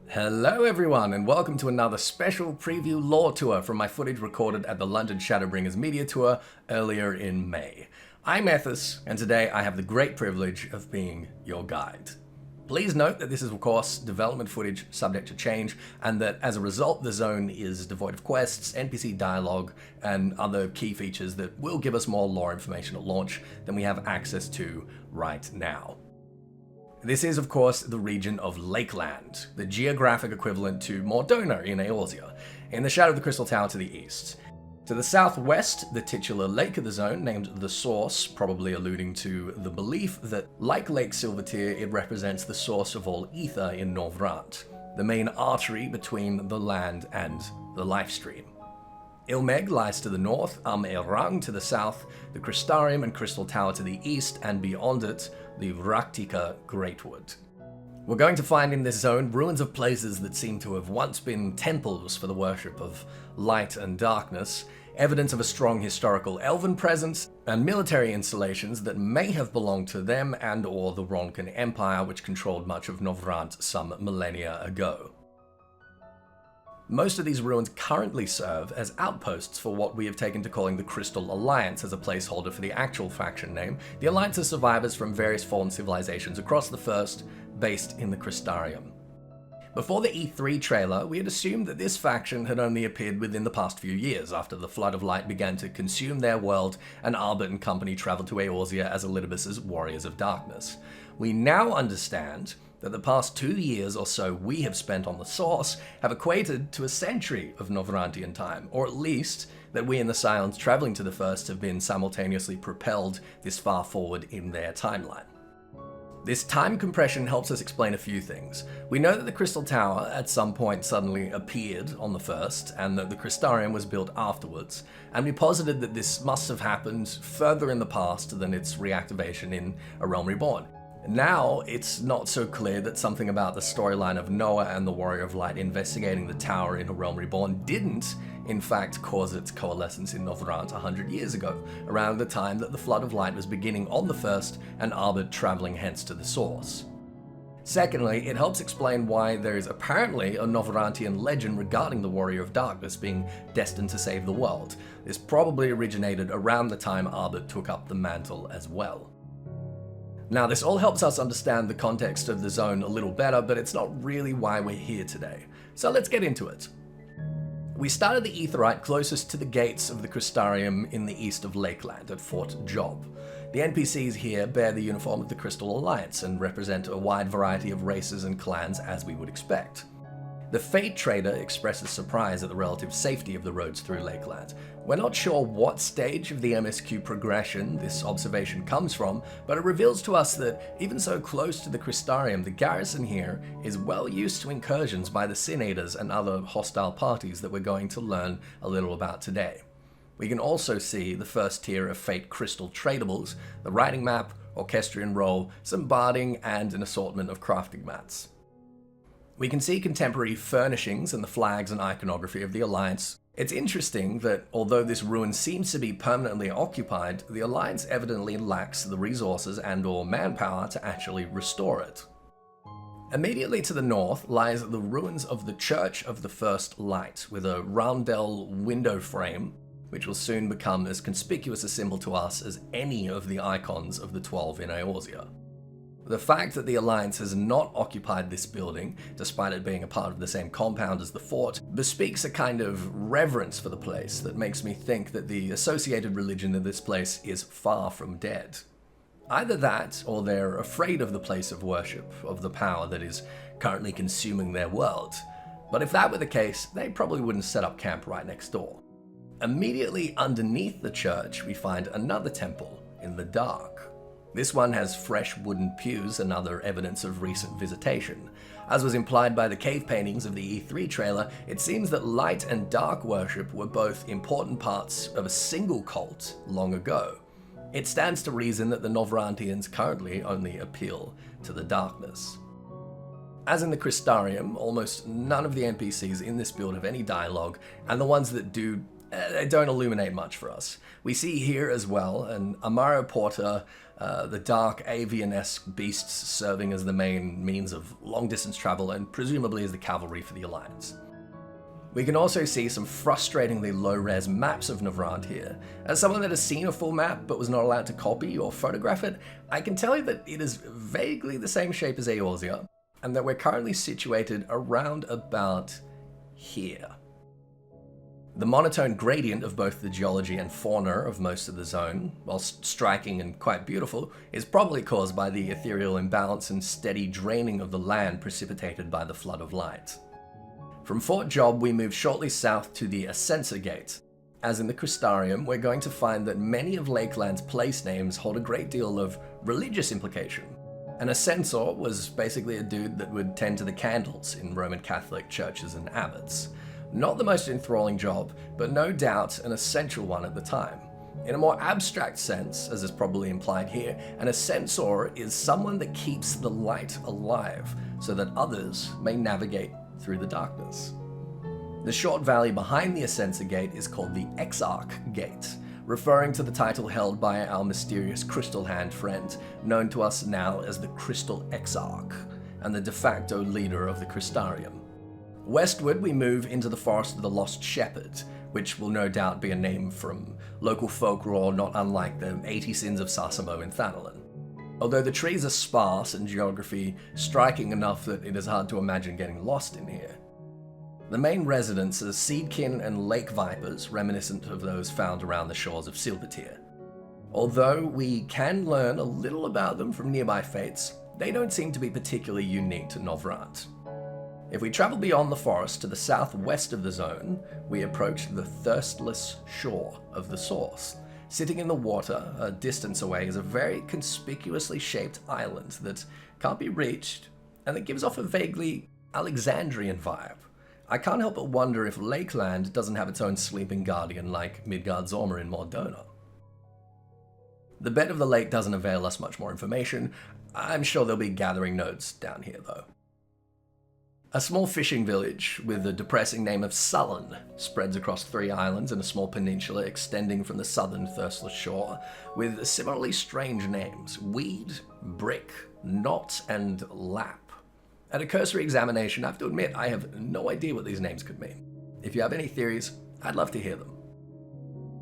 Hello everyone, and welcome to another special preview lore tour from my footage recorded at the London Shadowbringers Media Tour earlier in May. I'm Ethys, and today I have the great privilege of being your guide. Please note that this is of course development footage subject to change, and that as a result the zone is devoid of quests, NPC dialogue, and other key features that will give us more lore information at launch than we have access to right now. This is, of course, the region of Lakeland, the geographic equivalent to Mordona in Eorzea, in the shadow of the Crystal Tower to the east. To the southwest, the titular lake of the zone, named the Source, probably alluding to the belief that, like Lake Silvertear, it represents the source of all ether in Norvrant, the main artery between the land and the lifestream. Ilmeg lies to the north, Erang to the south, the Crystarium and Crystal Tower to the east, and beyond it, the Vraktika Greatwood. We're going to find in this zone ruins of places that seem to have once been temples for the worship of light and darkness, evidence of a strong historical elven presence, and military installations that may have belonged to them and or the Ronkan Empire, which controlled much of Norvrant some millennia ago. Most of these ruins currently serve as outposts for what we have taken to calling the Crystal Alliance as a placeholder for the actual faction name, the Alliance of survivors from various fallen civilizations across the First, based in the Crystarium. Before the E3 trailer, we had assumed that this faction had only appeared within the past few years, after the Flood of Light began to consume their world and Albert and company traveled to Eorzea as Elidibus's Warriors of Darkness. We now understand that the past 2 years or so we have spent on the Source have equated to a century of Novrantian time, or at least that we in the Scions traveling to the First have been simultaneously propelled this far forward in their timeline. This time compression helps us explain a few things. We know that the Crystal Tower at some point suddenly appeared on the First, and that the Crystarium was built afterwards, and we posited that this must have happened further in the past than its reactivation in A Realm Reborn. Now, it's not so clear that something about the storyline of Noah and the Warrior of Light investigating the tower in A Realm Reborn didn't, in fact, cause its coalescence in Norvrant 100 years ago, around the time that the Flood of Light was beginning on the First and Albert traveling hence to the Source. Secondly, it helps explain why there is apparently a Novrantian legend regarding the Warrior of Darkness being destined to save the world. This probably originated around the time Albert took up the mantle as well. Now, this all helps us understand the context of the zone a little better, but it's not really why we're here today. So let's get into it. We started the Aetheryte closest to the gates of the Crystarium in the east of Lakeland at Fort Job. The NPCs here bear the uniform of the Crystal Alliance and represent a wide variety of races and clans as we would expect. The Fate Trader expresses surprise at the relative safety of the roads through Lakeland. We're not sure what stage of the MSQ progression this observation comes from, but it reveals to us that even so close to the Crystarium, the garrison here is well used to incursions by the Sin Eaters and other hostile parties that we're going to learn a little about today. We can also see the first tier of Fate Crystal tradables, the writing map, orchestrion roll, some barding, and an assortment of crafting mats. We can see contemporary furnishings and the flags and iconography of the Alliance. It's interesting that although this ruin seems to be permanently occupied, the Alliance evidently lacks the resources and/or manpower to actually restore it. Immediately to the north lies the ruins of the Church of the First Light, with a roundel window frame, which will soon become as conspicuous a symbol to us as any of the icons of the 12 in Eorzea. The fact that the Alliance has not occupied this building, despite it being a part of the same compound as the fort, bespeaks a kind of reverence for the place that makes me think that the associated religion in this place is far from dead. Either that, or they're afraid of the place of worship, of the power that is currently consuming their world. But if that were the case, they probably wouldn't set up camp right next door. Immediately underneath the church, we find another temple in the dark. This one has fresh wooden pews, another evidence of recent visitation. As was implied by the cave paintings of the E3 trailer, it seems that light and dark worship were both important parts of a single cult long ago. It stands to reason that the Novrantians currently only appeal to the darkness. As in the Crystarium, almost none of the NPCs in this build have any dialogue, and the ones that do they don't illuminate much for us. We see here as well an Amaro Porter, the dark avian-esque beasts serving as the main means of long-distance travel and presumably as the cavalry for the Alliance. We can also see some frustratingly low-res maps of Navrant here. As someone that has seen a full map but was not allowed to copy or photograph it, I can tell you that it is vaguely the same shape as Eorzea, and that we're currently situated around about here. The monotone gradient of both the geology and fauna of most of the zone, whilst striking and quite beautiful, is probably caused by the ethereal imbalance and steady draining of the land precipitated by the flood of light. From Fort Job, we move shortly south to the Ascensa Gate. As in the Crystarium, we're going to find that many of Lakeland's place names hold a great deal of religious implication. An ascensor was basically a dude that would tend to the candles in Roman Catholic churches and abbots. Not the most enthralling job, but no doubt an essential one at the time. In a more abstract sense, as is probably implied here, an ascensor is someone that keeps the light alive so that others may navigate through the darkness. The short valley behind the Ascensa Gate is called the Exarch Gate, referring to the title held by our mysterious Crystal Hand friend, known to us now as the Crystal Exarch, and the de facto leader of the Crystarium. Westward, we move into the Forest of the Lost Shepherd, which will no doubt be a name from local folklore not unlike the 80 Sins of Sasimo in Thanalan. Although the trees are sparse and geography striking enough that it is hard to imagine getting lost in here. The main residents are seedkin and lake vipers, reminiscent of those found around the shores of Silvertier. Although we can learn a little about them from nearby fates, they don't seem to be particularly unique to Navrant. If we travel beyond the forest to the southwest of the zone, we approach the thirstless shore of the source. Sitting in the water, a distance away, is a very conspicuously shaped island that can't be reached, and that gives off a vaguely Alexandrian vibe. I can't help but wonder if Lakeland doesn't have its own sleeping guardian like Midgard Zorma in Mordona. The bed of the lake doesn't avail us much more information. I'm sure there'll be gathering nodes down here, though. A small fishing village with the depressing name of Sullen spreads across 3 islands and a small peninsula extending from the southern thirstless shore, with similarly strange names: Weed, Brick, Knot, and Lap. At a cursory examination, I have to admit I have no idea what these names could mean. If you have any theories, I'd love to hear them.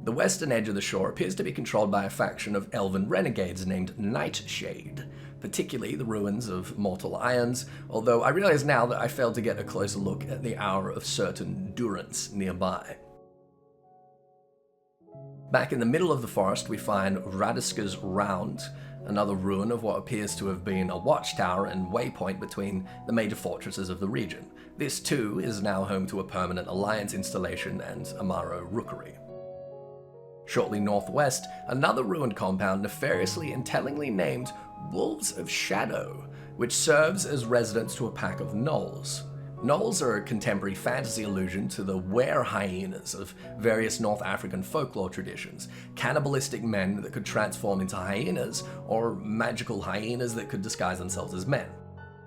The western edge of the shore appears to be controlled by a faction of elven renegades named Nightshade, particularly the ruins of Mortal Irons, although I realize now that I failed to get a closer look at the Hour of Certain Durance nearby. Back in the middle of the forest, we find Radiska's Round, another ruin of what appears to have been a watchtower and waypoint between the major fortresses of the region. This too is now home to a permanent Alliance installation and Amaro Rookery. Shortly northwest, another ruined compound nefariously and tellingly named Wolves of Shadow, which serves as residence to a pack of gnolls. Gnolls are a contemporary fantasy allusion to the were-hyenas of various North African folklore traditions, cannibalistic men that could transform into hyenas, or magical hyenas that could disguise themselves as men.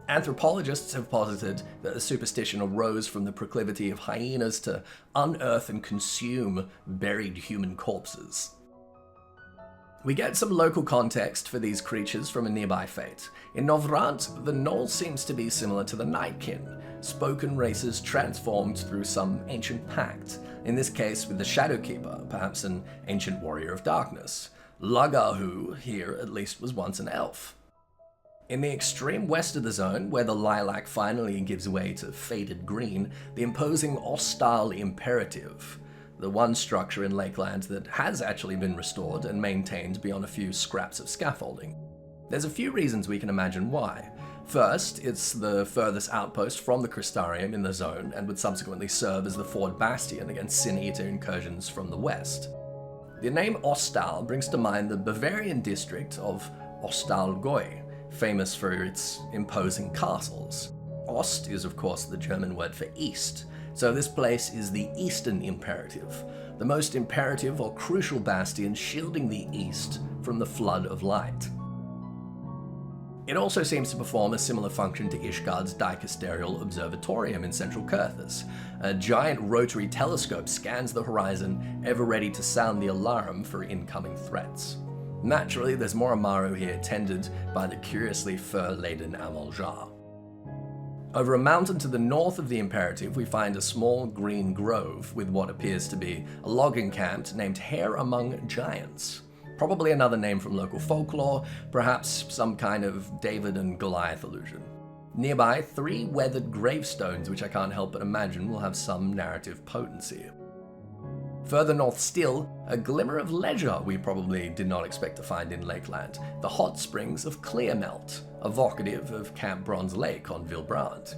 Anthropologists have posited that the superstition arose from the proclivity of hyenas to unearth and consume buried human corpses. We get some local context for these creatures from a nearby fate. In Navrant, the Gnoll seems to be similar to the Nightkin, spoken races transformed through some ancient pact, in this case with the Shadowkeeper, perhaps an ancient warrior of darkness. Lagahu here at least was once an elf. In the extreme west of the zone, where the lilac finally gives way to faded green, the imposing Hostile Imperative, the one structure in Lakeland that has actually been restored and maintained beyond a few scraps of scaffolding. There's a few reasons we can imagine why. First, it's the furthest outpost from the Crystarium in the zone and would subsequently serve as the forward bastion against Sin Eater incursions from the west. The name Ostal brings to mind the Bavarian district of Ostalgäu, famous for its imposing castles. Ost is of course the German word for east, so this place is the Eastern Imperative, the most imperative or crucial bastion shielding the East from the flood of light. It also seems to perform a similar function to Ishgard's Dicasterial Observatorium in central Kurthus. A giant rotary telescope scans the horizon, ever ready to sound the alarm for incoming threats. Naturally, there's more Amaro here, tended by the curiously fur-laden Amaljar. Over a mountain to the north of the Imperative, we find a small green grove with what appears to be a logging camp named Hare Among Giants. Probably another name from local folklore, perhaps some kind of David and Goliath allusion. Nearby, 3 weathered gravestones, which I can't help but imagine will have some narrative potency. Further north still, a glimmer of leisure we probably did not expect to find in Lakeland, the hot springs of Clearmelt, evocative of Camp Bronze Lake on Vilbrand.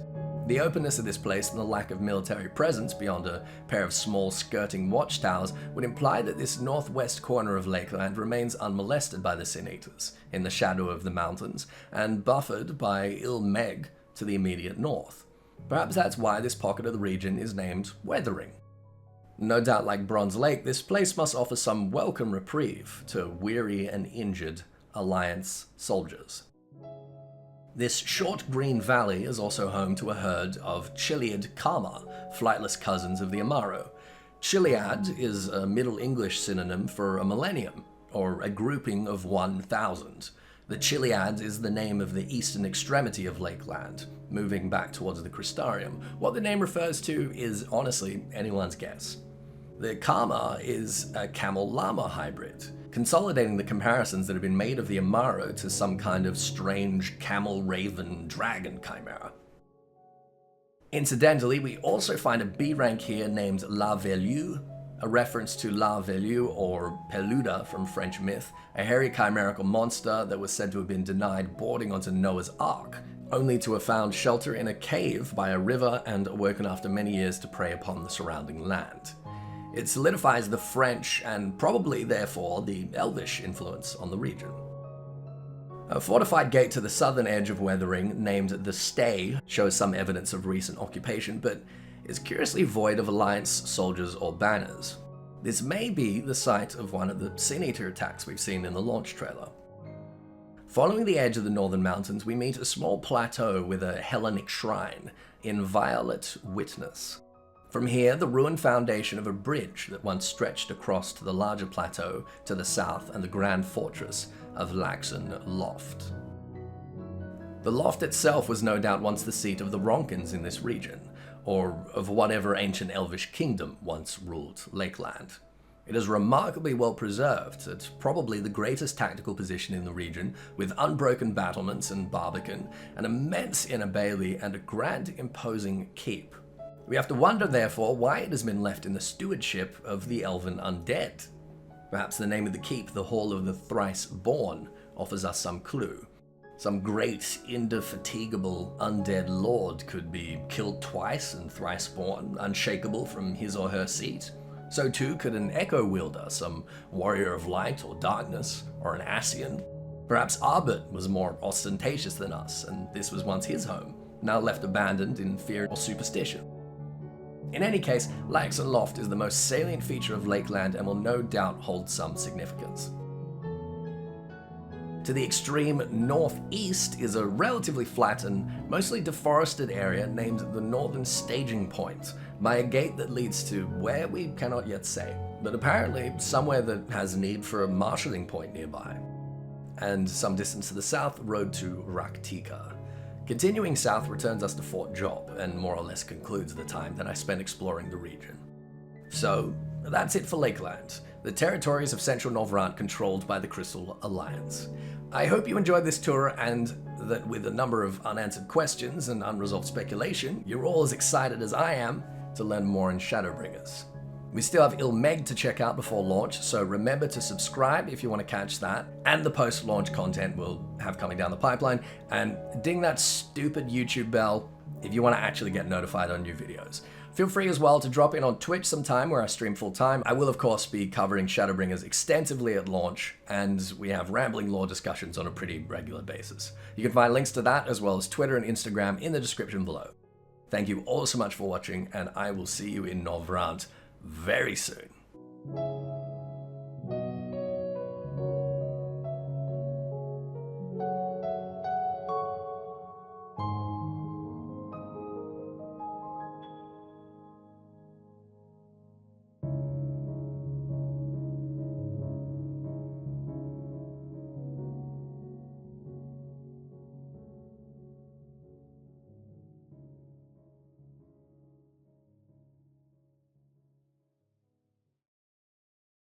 The openness of this place and the lack of military presence beyond a pair of small skirting watchtowers would imply that this northwest corner of Lakeland remains unmolested by the Sin Eaters, in the shadow of the mountains, and buffered by Ilmeg to the immediate north. Perhaps that's why this pocket of the region is named Weathering. No doubt, like Bronze Lake, this place must offer some welcome reprieve to weary and injured Alliance soldiers. This short green valley is also home to a herd of Chiliad Kama, flightless cousins of the Amaro. Chiliad is a Middle English synonym for a millennium, or a grouping of 1,000. The Chiliad is the name of the eastern extremity of Lakeland, moving back towards the Crystarium. What the name refers to is honestly anyone's guess. The Kama is a camel-llama hybrid, consolidating the comparisons that have been made of the Amaro to some kind of strange camel-raven-dragon chimera. Incidentally, we also find a B rank here named La Velue, a reference to La Velue or Peluda from French myth, a hairy chimerical monster that was said to have been denied boarding onto Noah's Ark, only to have found shelter in a cave by a river and awoken after many years to prey upon the surrounding land. It solidifies the French and probably, therefore, the Elvish influence on the region. A fortified gate to the southern edge of Weathering, named the Stay, shows some evidence of recent occupation, but is curiously void of Alliance soldiers or banners. This may be the site of one of the Sin Eater attacks we've seen in the launch trailer. Following the edge of the northern mountains, we meet a small plateau with a Hellenic shrine in Violet Witness. From here, the ruined foundation of a bridge that once stretched across to the larger plateau to the south and the grand fortress of Laxen Loft. The Loft itself was no doubt once the seat of the Ronkins in this region, or of whatever ancient Elvish kingdom once ruled Lakeland. It is remarkably well preserved. It's probably the greatest tactical position in the region, with unbroken battlements and barbican, an immense inner bailey, and a grand imposing keep. We have to wonder, therefore, why it has been left in the stewardship of the elven undead. Perhaps the name of the keep, the Hall of the Thrice Born, offers us some clue. Some great, indefatigable undead lord could be killed twice and thrice born, unshakable from his or her seat. So too could an echo wielder, some warrior of light or darkness, or an Ascian. Perhaps Arbit was more ostentatious than us, and this was once his home, now left abandoned in fear or superstition. In any case, Laxen Loft is the most salient feature of Lakeland and will no doubt hold some significance. To the extreme northeast is a relatively flat and mostly deforested area named the Northern Staging Point, by a gate that leads to where we cannot yet say, but apparently somewhere that has need for a marshalling point nearby. And some distance to the south, road to Raktika. Continuing south returns us to Fort Job, and more or less concludes the time that I spent exploring the region. So, that's it for Lakeland, the territories of Central Novrant controlled by the Crystal Alliance. I hope you enjoyed this tour, and that with a number of unanswered questions and unresolved speculation, you're all as excited as I am to learn more in Shadowbringers. We still have Ilmeg to check out before launch, so remember to subscribe if you want to catch that, and the post-launch content we'll have coming down the pipeline, and ding that stupid YouTube bell if you want to actually get notified on new videos. Feel free as well to drop in on Twitch sometime where I stream full-time. I will of course be covering Shadowbringers extensively at launch, and we have rambling lore discussions on a pretty regular basis. You can find links to that as well as Twitter and Instagram in the description below. Thank you all so much for watching, and I will see you in Novrant very soon.